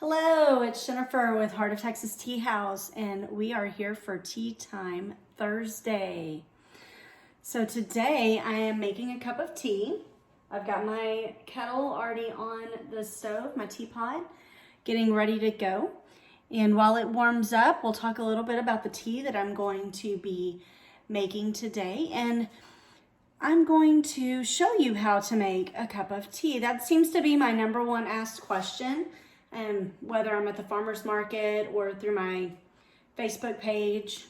Hello, it's Jennifer with Heart of Texas Tea House, and we are here for Tea Time Thursday. So today I am making a cup of tea. I've got my kettle already on the stove, my teapot, getting ready to go. And while it warms up, we'll talk a little bit about the tea that I'm going to be making today. And I'm going to show you how to make a cup of tea. That seems to be my number one asked question. Whether I'm at the farmer's market or through my Facebook page,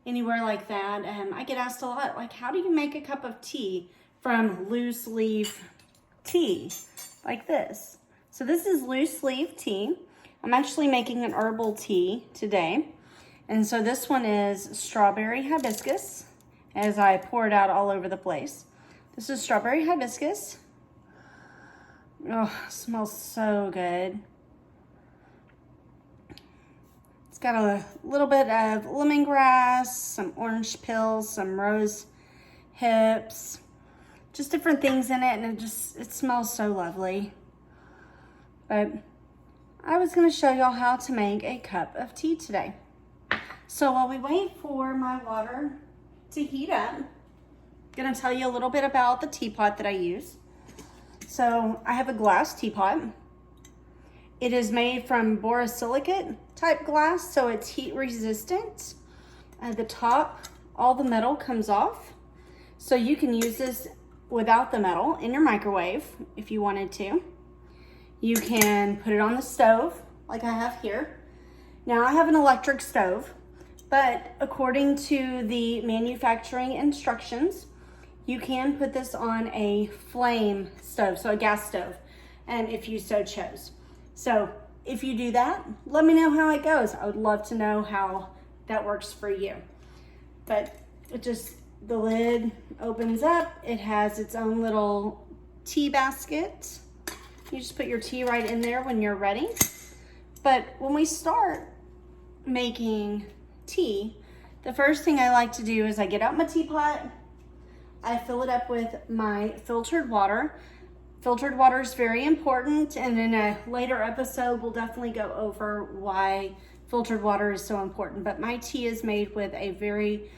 anywhere like that, I get asked a lot, like, how do you make a cup of tea from loose leaf tea like this? So this is loose leaf tea. I'm actually making an herbal tea today. And so this one is Strawberry Hibiscus, as I pour it out all over the place. This is Strawberry Hibiscus. Oh, smells so good. It's got a little bit of lemongrass, some orange peels, some rose hips, just different things in it, and it smells so lovely. But I was going to show y'all how to make a cup of tea today. So while we wait for my water to heat up, I'm going to tell you a little bit about the teapot that I use. So I have a glass teapot. It is made from borosilicate type glass, so it's heat resistant. At the top, all the metal comes off. So you can use this without the metal in your microwave if you wanted to. You can put it on the stove like I have here. Now I have an electric stove, but according to the manufacturing instructions, you can put this on a flame stove, so a gas stove, and if you so chose. So if you do that, let me know how it goes. I would love to know how that works for you. But the lid opens up. It has its own little tea basket. You just put your tea right in there when you're ready. But when we start making tea, the first thing I like to do is I get out my teapot. I fill it up with my filtered water. Filtered water is very important, and in a later episode, we'll definitely go over why filtered water is so important. But my tea is made with a very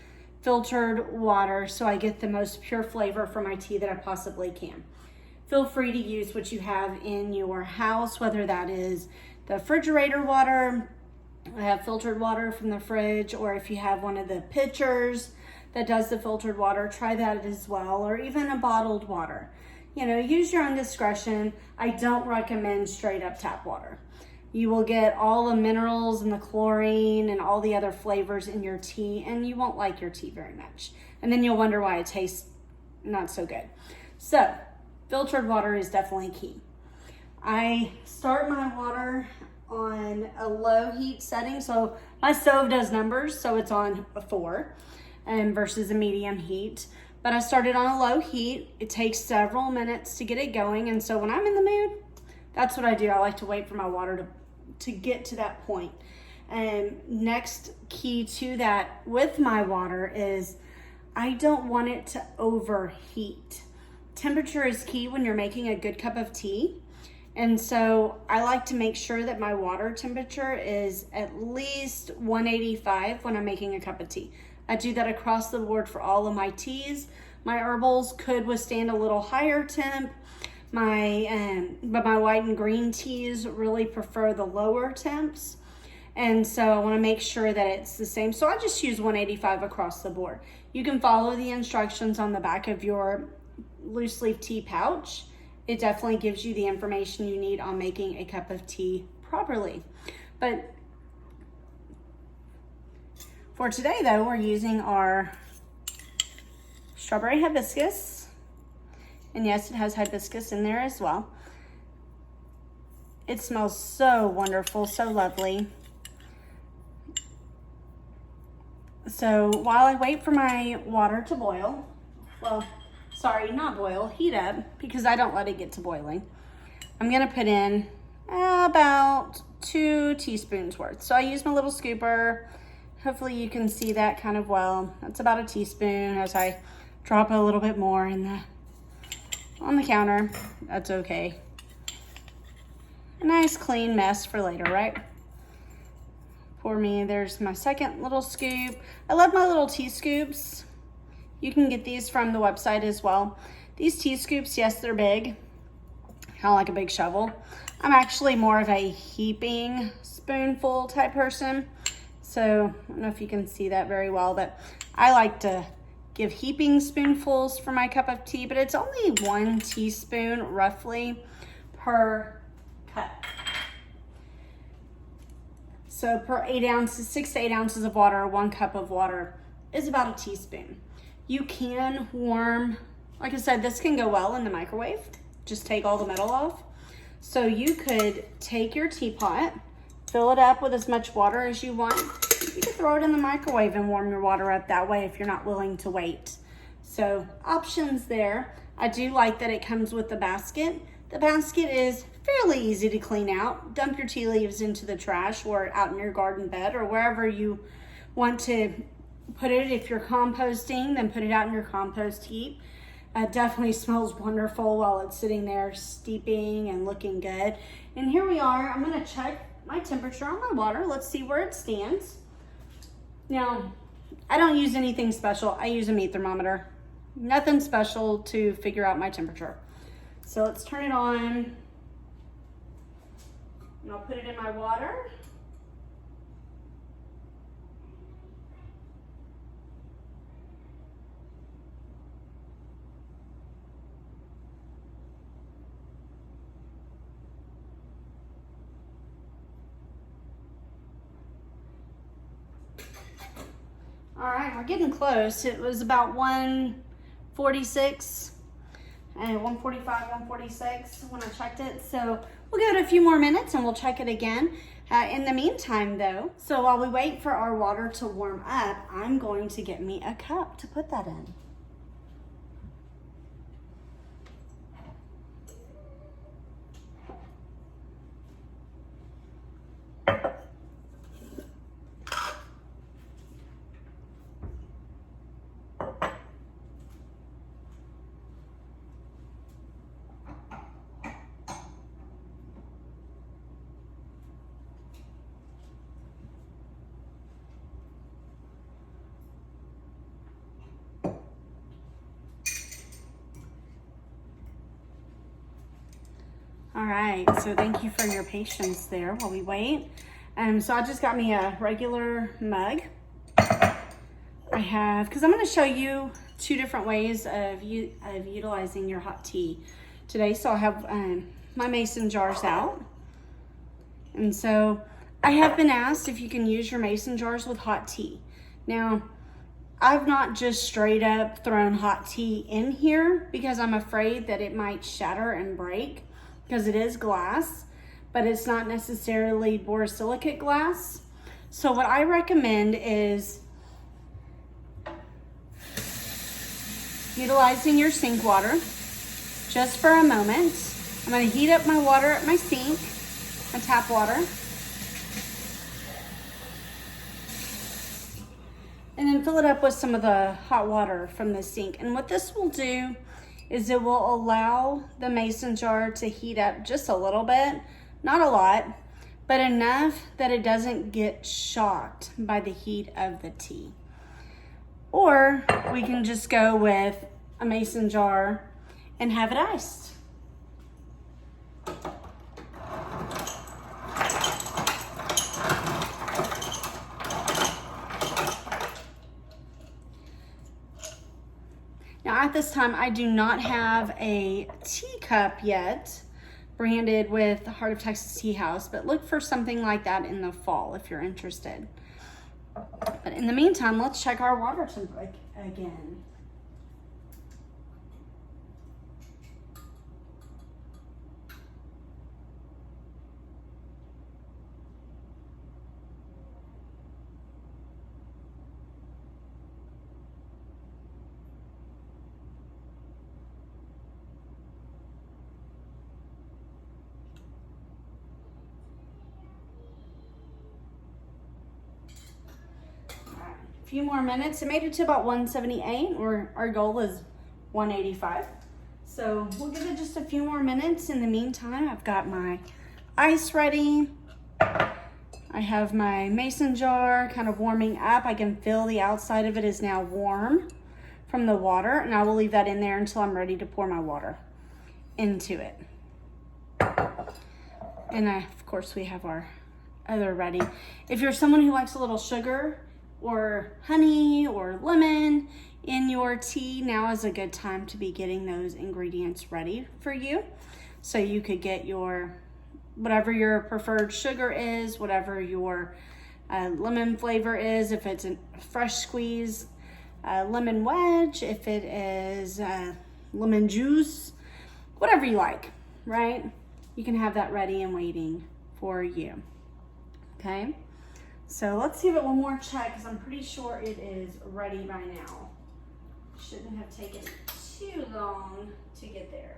filtered water, so I get the most pure flavor for my tea that I possibly can. Feel free to use what you have in your house, whether that is the refrigerator water, I have filtered water from the fridge, or if you have one of the pitchers that does the filtered water, try that as well, or even a bottled water. You know, use your own discretion. I don't recommend straight up tap water. You will get all the minerals and the chlorine and all the other flavors in your tea, and you won't like your tea very much. And then you'll wonder why it tastes not so good. So, filtered water is definitely key. I start my water on a low heat setting. So my stove does numbers, so it's on a 4 versus a medium heat. But I started on a low heat. It takes several minutes to get it going. And so when I'm in the mood, that's what I do. I like to wait for my water to get to that point. And next key to that with my water is I don't want it to overheat. Temperature is key when you're making a good cup of tea. And so I like to make sure that my water temperature is at least 185 when I'm making a cup of tea. I do that across the board for all of my teas. My herbals could withstand a little higher temp. But my white and green teas really prefer the lower temps. And so I want to make sure that it's the same. So I just use 185 across the board. You can follow the instructions on the back of your loose leaf tea pouch. It definitely gives you the information you need on making a cup of tea properly. But for today, though, we're using our Strawberry Hibiscus. And yes, it has hibiscus in there as well. It smells so wonderful, so lovely. So while I wait for my water to boil, well, sorry, not boil, heat up, because I don't let it get to boiling, I'm going to put in about 2 teaspoons worth. So I use my little scooper. Hopefully you can see that kind of well. That's about a teaspoon as I drop a little bit more on the counter. That's okay. a nice clean mess for later, right? For me, there's my second little scoop. I love my little tea scoops. You can get these from the website as well. These tea scoops, yes, they're big, kind of like a big shovel. I'm actually more of a heaping spoonful type person. So I don't know if you can see that very well, but I like to give heaping spoonfuls for my cup of tea, but it's only 1 teaspoon roughly per cup. So per 8 ounces, 6 to 8 ounces of water, 1 cup of water is about a teaspoon. You can warm, like I said, this can go well in the microwave. Just take all the metal off. So you could take your teapot, fill it up with as much water as you want. You can throw it in the microwave and warm your water up that way if you're not willing to wait. So options there. I do like that it comes with the basket. The basket is fairly easy to clean out. Dump your tea leaves into the trash or out in your garden bed or wherever you want to put it. If you're composting, then put it out in your compost heap. It definitely smells wonderful while it's sitting there steeping and looking good. And here we are. I'm going to check my temperature on my water. Let's see where it stands. Now, I don't use anything special. I use a meat thermometer. Nothing special to figure out my temperature. So let's turn it on. And I'll put it in my water. All right, we're getting close. It was about 146 and 145, 146 when I checked it. So we'll give it a few more minutes and we'll check it again. In the meantime though, so while we wait for our water to warm up, I'm going to get me a cup to put that in. All right, so thank you for your patience there while we wait. So I just got me a regular mug. I have, because I'm going to show you 2 different ways of utilizing your hot tea today. So I have my mason jars out. And so I have been asked if you can use your mason jars with hot tea. Now, I've not just straight up thrown hot tea in here because I'm afraid that it might shatter and break, because it is glass, but it's not necessarily borosilicate glass. So what I recommend is utilizing your sink water just for a moment. I'm gonna heat up my water at my sink, my tap water. And then fill it up with some of the hot water from the sink. And what this will do is it will allow the mason jar to heat up just a little bit, not a lot, but enough that it doesn't get shocked by the heat of the tea. Or we can just go with a mason jar and have it iced. Now at this time, I do not have a teacup yet branded with the Heart of Texas Tea House, but look for something like that in the fall if you're interested. But in the meantime, let's check our water temperature again. Few more minutes. It made it to about 178, or our goal is 185. So we'll give it just a few more minutes. In the meantime, I've got my ice ready. I have my mason jar kind of warming up. I can feel the outside of it is now warm from the water, and I will leave that in there until I'm ready to pour my water into it. And of course we have our other ready. If you're someone who likes a little sugar or honey or lemon in your tea, now is a good time to be getting those ingredients ready for you. So you could get your, whatever your preferred sugar is, whatever your lemon flavor is, if it's a fresh squeezed lemon wedge, if it is lemon juice, whatever you like, right? You can have that ready and waiting for you, okay? So let's give it one more check because I'm pretty sure it is ready by now. Shouldn't have taken too long to get there.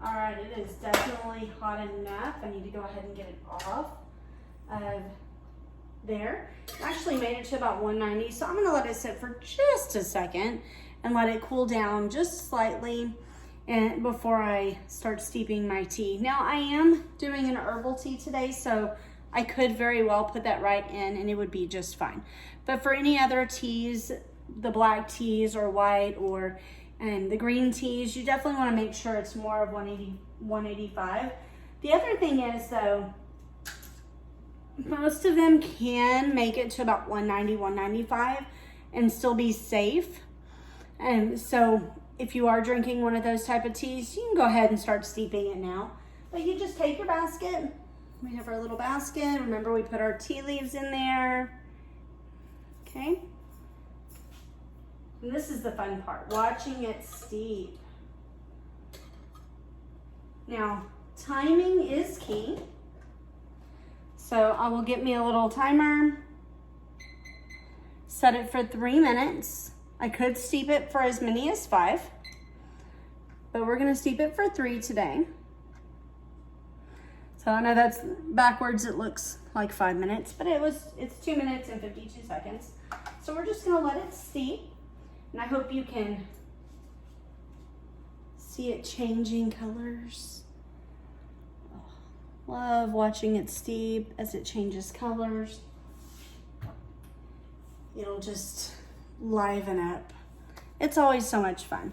All right, it is definitely hot enough. I need to go ahead and get it off of there. I actually made it to about 190, so I'm gonna let it sit for just a second and let it cool down just slightly and before I start steeping my tea. Now I am doing an herbal tea today, so I could very well put that right in and it would be just fine. But for any other teas, the black teas or white or the green teas, you definitely want to make sure it's more of 180, 185. The other thing is though, most of them can make it to about 190, 195 and still be safe. And so if you are drinking one of those type of teas, you can go ahead and start steeping it now. But you just take your basket. We have our little basket. Remember, we put our tea leaves in there. Okay. And this is the fun part, watching it steep. Now, timing is key. So I will get me a little timer, set it for 3 minutes. I could steep it for as many as 5, but we're gonna steep it for 3 today. So I know that's backwards, it looks like 5 minutes, but it's 2 minutes and 52 seconds. So we're just gonna let it steep. And I hope you can see it changing colors. Oh, love watching it steep as it changes colors. It'll just liven up. It's always so much fun.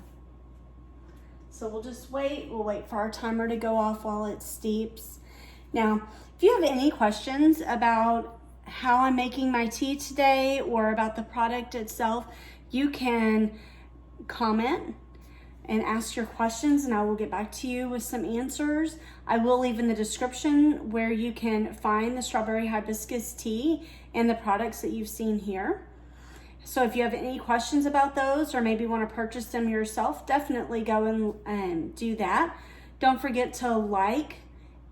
So we'll just wait. We'll wait for our timer to go off while it steeps. Now, if you have any questions about how I'm making my tea today or about the product itself, you can comment and ask your questions and I will get back to you with some answers. I will leave in the description where you can find the Strawberry Hibiscus tea and the products that you've seen here. So if you have any questions about those or maybe want to purchase them yourself, definitely go and do that. Don't forget to like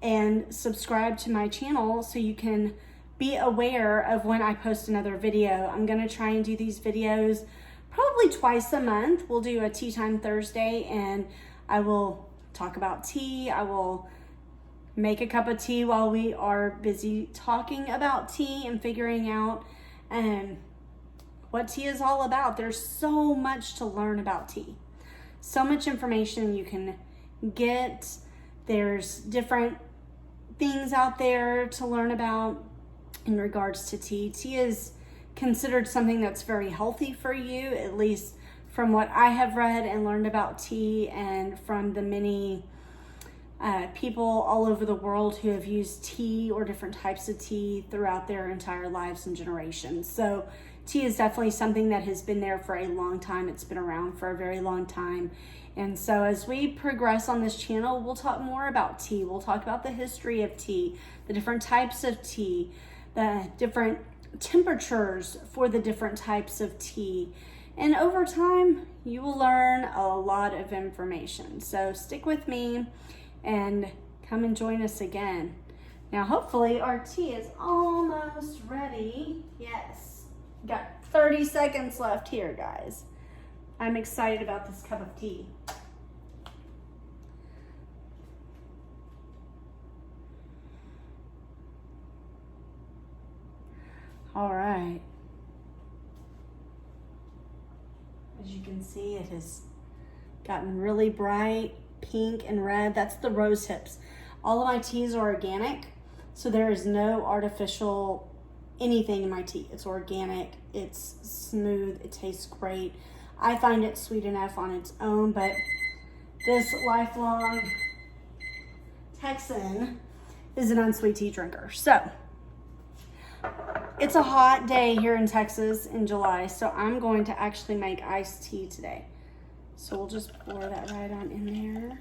and subscribe to my channel so you can be aware of when I post another video. I'm going to try and do these videos probably twice a month. We'll do a Tea Time Thursday and I will talk about tea. I will make a cup of tea while we are busy talking about tea and figuring out what tea is all about. There's so much to learn about tea. So much information you can get. There's different things out there to learn about in regards to tea. Tea is considered something that's very healthy for you, at least from what I have read and learned about tea and from the many people all over the world who have used tea or different types of tea throughout their entire lives and generations. So tea is definitely something that has been there for a long time. It's been around for a very long time. And so as we progress on this channel, we'll talk more about tea. We'll talk about the history of tea, the different types of tea, the different temperatures for the different types of tea. And over time, you will learn a lot of information. So stick with me and come and join us again. Now, hopefully our tea is almost ready. Yes, got 30 seconds left here, guys. I'm excited about this cup of tea. All right. As you can see, it has gotten really bright pink and red. That's the rose hips. All of my teas are organic, so there is no artificial anything in my tea. It's organic, it's smooth, it tastes great. I find it sweet enough on its own, but this lifelong Texan is an unsweet tea drinker. So it's a hot day here in Texas in July, so I'm going to actually make iced tea today. So we'll just pour that right on in there.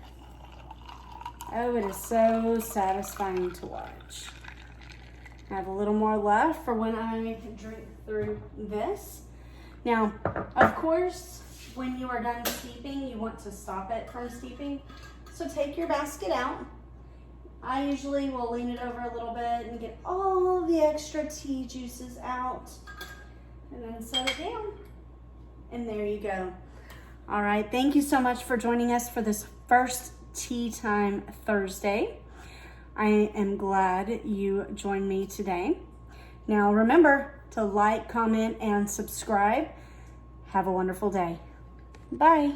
Oh, it is so satisfying to watch. I have a little more left for when I drink through this. Now, of course, when you are done steeping, you want to stop it from steeping. So take your basket out. I usually will lean it over a little bit and get all the extra tea juices out and then set it down. And there you go. All right, thank you so much for joining us for this first Tea Time Thursday. I am glad you joined me today. Now remember to like, comment, and subscribe. Have a wonderful day. Bye.